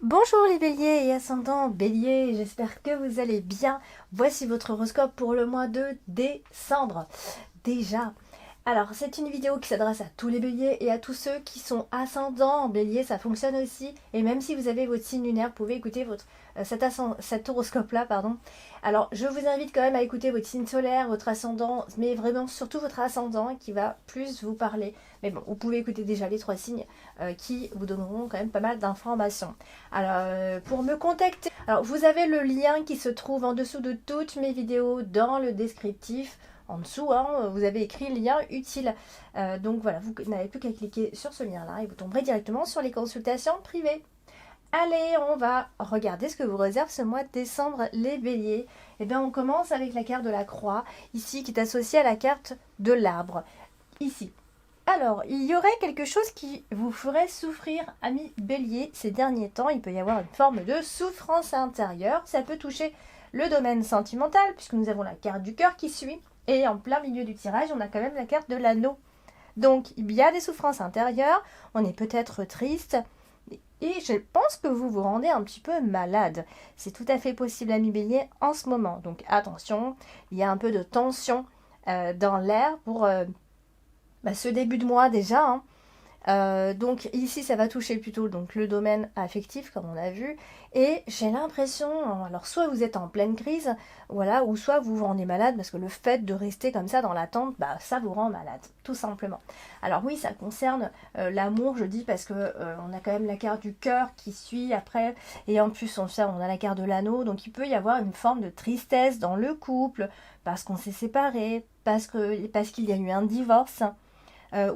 Bonjour les béliers et ascendants bélier, j'espère que vous allez bien. Voici votre horoscope pour le mois de décembre. Déjà, alors c'est une vidéo qui s'adresse à tous les béliers et à tous ceux qui sont ascendants en bélier, ça fonctionne aussi. Et même si vous avez votre signe lunaire, vous pouvez écouter cet horoscope-là, pardon. Alors je vous invite quand même à écouter votre signe solaire, votre ascendant, mais vraiment surtout votre ascendant qui va plus vous parler. Mais bon, vous pouvez écouter déjà les trois signes qui vous donneront quand même pas mal d'informations. Alors, pour me contacter, alors vous avez le lien qui se trouve en dessous de toutes mes vidéos dans le descriptif. En dessous, hein, vous avez écrit lien utile. Donc voilà, vous n'avez plus qu'à cliquer sur ce lien-là et vous tomberez directement sur les consultations privées. Allez, on va regarder ce que vous réserve ce mois de décembre, les béliers. Eh bien, on commence avec la carte de la croix, ici, qui est associée à la carte de l'arbre, ici. Alors, il y aurait quelque chose qui vous ferait souffrir, amis bélier, ces derniers temps. Il peut y avoir une forme de souffrance intérieure. Ça peut toucher le domaine sentimental, puisque nous avons la carte du cœur qui suit. Et en plein milieu du tirage, on a quand même la carte de l'anneau. Donc, il y a des souffrances intérieures. On est peut-être triste. Et je pense que vous vous rendez un petit peu malade. C'est tout à fait possible, amis bélier, en ce moment. Donc, attention, il y a un peu de tension dans l'air pour... ce début de mois déjà, hein. Donc ici ça va toucher plutôt donc, le domaine affectif comme on a vu, et j'ai l'impression, alors soit vous êtes en pleine crise, voilà, ou soit vous vous rendez malade parce que le fait de rester comme ça dans l'attente, ça vous rend malade, tout simplement. Alors oui, ça concerne l'amour, je dis, parce que on a quand même la carte du cœur qui suit après, et en plus on a la carte de l'anneau, donc il peut y avoir une forme de tristesse dans le couple, parce qu'on s'est séparés, parce qu'il y a eu un divorce,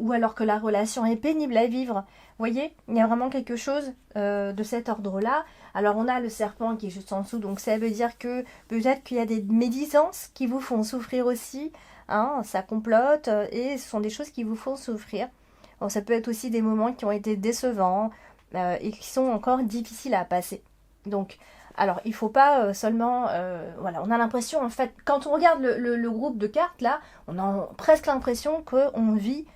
ou alors que la relation est pénible à vivre. Vous voyez, il y a vraiment quelque chose de cet ordre-là. Alors on a le serpent qui est juste en dessous, donc ça veut dire que peut-être qu'il y a des médisances qui vous font souffrir aussi, hein, ça complote, et ce sont des choses qui vous font souffrir. Bon, ça peut être aussi des moments qui ont été décevants et qui sont encore difficiles à passer. Donc, alors, il ne faut pas seulement... voilà, on a l'impression, en fait, quand on regarde le groupe de cartes, là, on a presque l'impression qu'on vit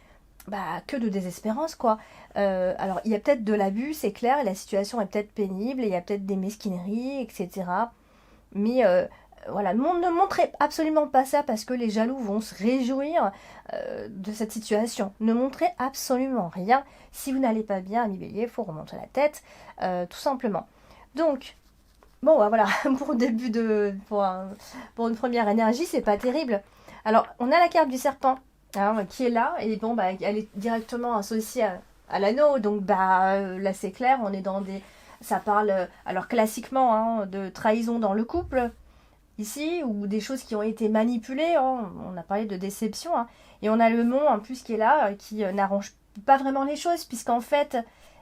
que de désespérance, quoi. Alors, il y a peut-être de l'abus, c'est clair, et la situation est peut-être pénible, et il y a peut-être des mesquineries, etc. Mais voilà, ne montrez absolument pas ça parce que les jaloux vont se réjouir de cette situation. Ne montrez absolument rien. Si vous n'allez pas bien, ami bélier, il faut remonter la tête, tout simplement. Donc, bon, voilà, pour une première énergie, c'est pas terrible. Alors, on a la carte du serpent, hein, qui est là, et bon, elle est directement associée à l'anneau, donc là c'est clair, on est dans des... Ça parle, alors classiquement, hein, de trahison dans le couple, ici, ou des choses qui ont été manipulées, hein, on a parlé de déception, hein, et on a le mont en plus qui est là, qui n'arrange pas vraiment les choses, puisqu'en fait,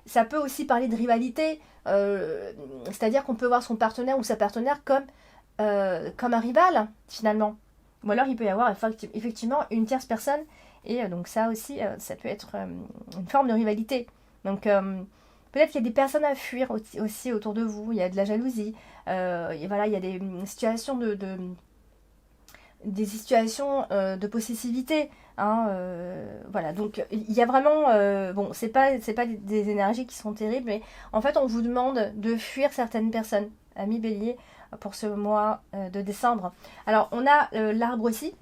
ça peut aussi parler de rivalité, c'est-à-dire qu'on peut voir son partenaire ou sa partenaire comme un rival, finalement. Ou alors il peut y avoir effectivement une tierce personne, et donc ça aussi, ça peut être une forme de rivalité. Donc peut-être qu'il y a des personnes à fuir aussi autour de vous, il y a de la jalousie, et voilà, il y a des situations des situations de possessivité, hein, voilà, donc il y a vraiment bon, c'est pas des énergies qui sont terribles, mais en fait on vous demande de fuir certaines personnes, amis bélier, pour ce mois de décembre. Alors on a l'arbre aussi,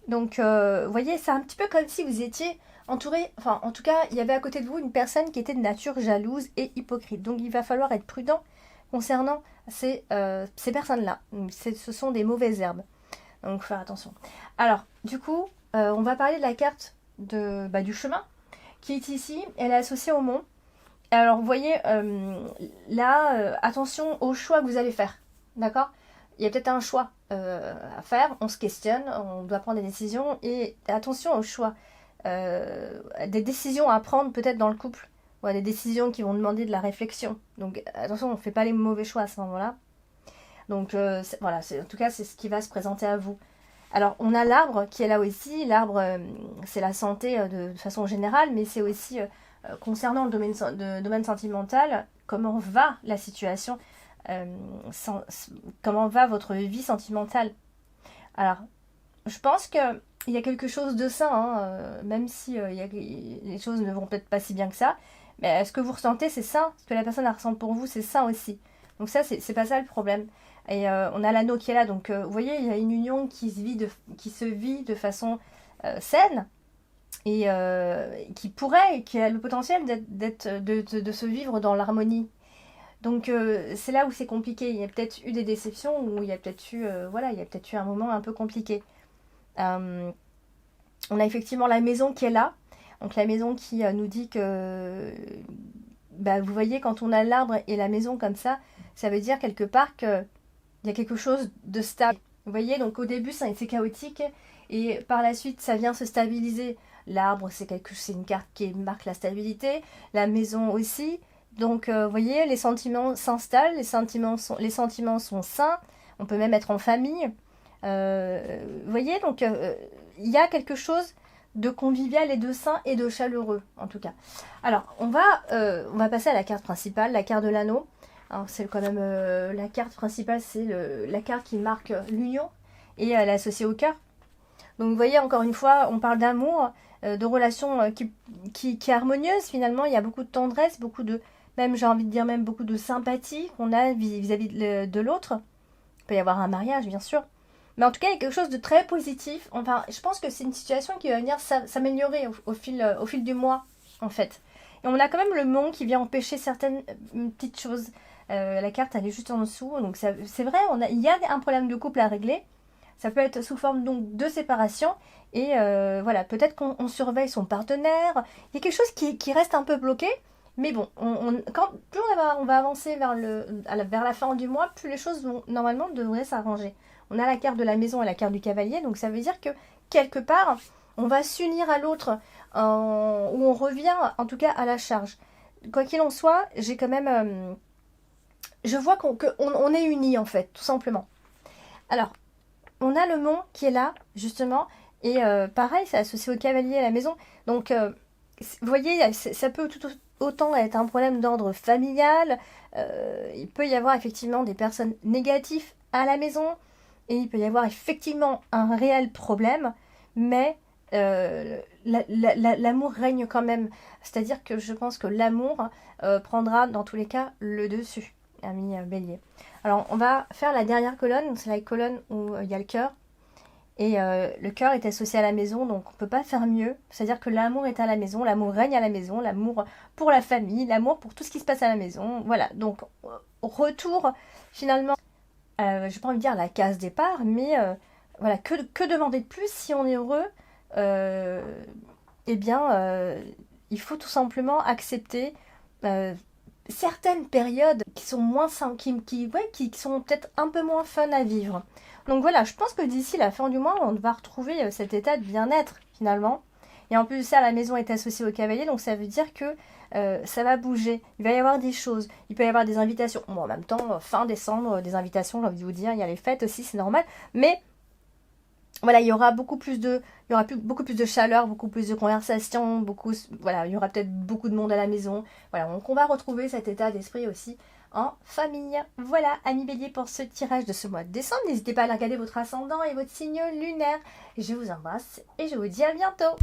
donc vous voyez, c'est un petit peu comme si vous étiez entouré, enfin en tout cas il y avait à côté de vous une personne qui était de nature jalouse et hypocrite, donc il va falloir être prudent concernant ces personnes-là. Ce sont des mauvaises herbes. Donc faire attention. Alors, du coup, on va parler de la carte du chemin qui est ici. Elle est associée au mont. Alors, vous voyez, là, attention au choix que vous allez faire. D'accord? Il y a peut-être un choix à faire. On se questionne, on doit prendre des décisions. Et attention au choix. Des décisions à prendre peut-être dans le couple. Ou des décisions qui vont demander de la réflexion. Donc, attention, on ne fait pas les mauvais choix à ce moment-là. Donc voilà, en tout cas c'est ce qui va se présenter à vous. Alors on a l'arbre qui est là aussi. L'arbre c'est la santé de façon générale, mais c'est aussi concernant le domaine sentimental, comment va la situation, comment va votre vie sentimentale. Alors je pense qu'il y a quelque chose de ça, hein, même si les choses ne vont peut-être pas si bien que ça. Mais ce que vous ressentez, c'est sain. Ce que la personne ressent pour vous, c'est sain aussi. Donc ça, c'est pas ça le problème. Et on a l'anneau qui est là. Donc vous voyez, il y a une union qui se vit de façon saine. Et qui a le potentiel de se vivre dans l'harmonie. Donc c'est là où c'est compliqué. Il y a peut-être eu des déceptions ou il y a peut-être eu, voilà, il y a peut-être eu un moment un peu compliqué. On a effectivement la maison qui est là. Donc la maison qui nous dit que, bah, vous voyez, quand on a l'arbre et la maison comme ça veut dire quelque part qu'il y a quelque chose de stable. Vous voyez, donc au début c'est chaotique et par la suite ça vient se stabiliser. L'arbre c'est une carte qui marque la stabilité, la maison aussi. Donc vous voyez, les sentiments s'installent, les sentiments sont sains, on peut même être en famille. Vous voyez, donc il y a quelque chose de convivial et de sain et de chaleureux en tout cas. Alors on va passer à la carte principale, la carte de l'anneau. Alors c'est quand même la carte principale, c'est la carte qui marque l'union et elle est associée au cœur. Donc vous voyez, encore une fois, on parle d'amour, de relations qui est harmonieuse finalement. Il y a beaucoup de tendresse, beaucoup de, même j'ai envie de dire même beaucoup de sympathie qu'on a vis-à-vis de l'autre. Il peut y avoir un mariage bien sûr. Mais en tout cas, il y a quelque chose de très positif. Enfin, je pense que c'est une situation qui va venir s'améliorer au fil du mois, en fait. Et on a quand même le monde qui vient empêcher certaines petites choses. La carte, elle est juste en dessous. Donc, c'est vrai, il y a un problème de couple à régler. Ça peut être sous forme donc de séparation. Et voilà, peut-être qu'on surveille son partenaire. Il y a quelque chose qui reste un peu bloqué. Mais bon, plus on va avancer vers la fin du mois, plus les choses normalement devraient s'arranger. On a la carte de la maison et la carte du cavalier, donc ça veut dire que quelque part, on va s'unir à l'autre, ou on revient en tout cas à la charge. Quoi qu'il en soit, j'ai quand même... je vois qu'on est unis en fait, tout simplement. Alors, on a le mont qui est là, justement, et pareil, c'est associé au cavalier et à la maison. Donc, vous voyez, ça peut tout autant être un problème d'ordre familial, il peut y avoir effectivement des personnes négatives à la maison, et il peut y avoir effectivement un réel problème, mais l'amour règne quand même. C'est-à-dire que je pense que l'amour prendra dans tous les cas le dessus, ami Bélier. Alors on va faire la dernière colonne, c'est la colonne où il y a le cœur. Et le cœur est associé à la maison, donc on ne peut pas faire mieux. C'est-à-dire que l'amour est à la maison, l'amour règne à la maison, l'amour pour la famille, l'amour pour tout ce qui se passe à la maison. Voilà, donc retour finalement, je n'ai pas envie de dire la case départ, mais voilà, que demander de plus si on est heureux eh bien, il faut tout simplement accepter certaines périodes qui sont moins qui sont peut-être un peu moins fun à vivre. Donc voilà, je pense que d'ici la fin du mois, on va retrouver cet état de bien-être finalement. Et en plus de ça, la maison est associée au cavalier, donc ça veut dire que ça va bouger. Il va y avoir des choses. Il peut y avoir des invitations. Bon, en même temps, fin décembre, des invitations, j'ai envie de vous dire, il y a les fêtes aussi, c'est normal. Mais voilà, il y aura beaucoup plus de chaleur, beaucoup plus de conversation, voilà, il y aura peut-être beaucoup de monde à la maison. Voilà, donc on va retrouver cet état d'esprit aussi en famille. Voilà, amis Bélier, pour ce tirage de ce mois de décembre. N'hésitez pas à regarder votre ascendant et votre signe lunaire. Je vous embrasse et je vous dis à bientôt.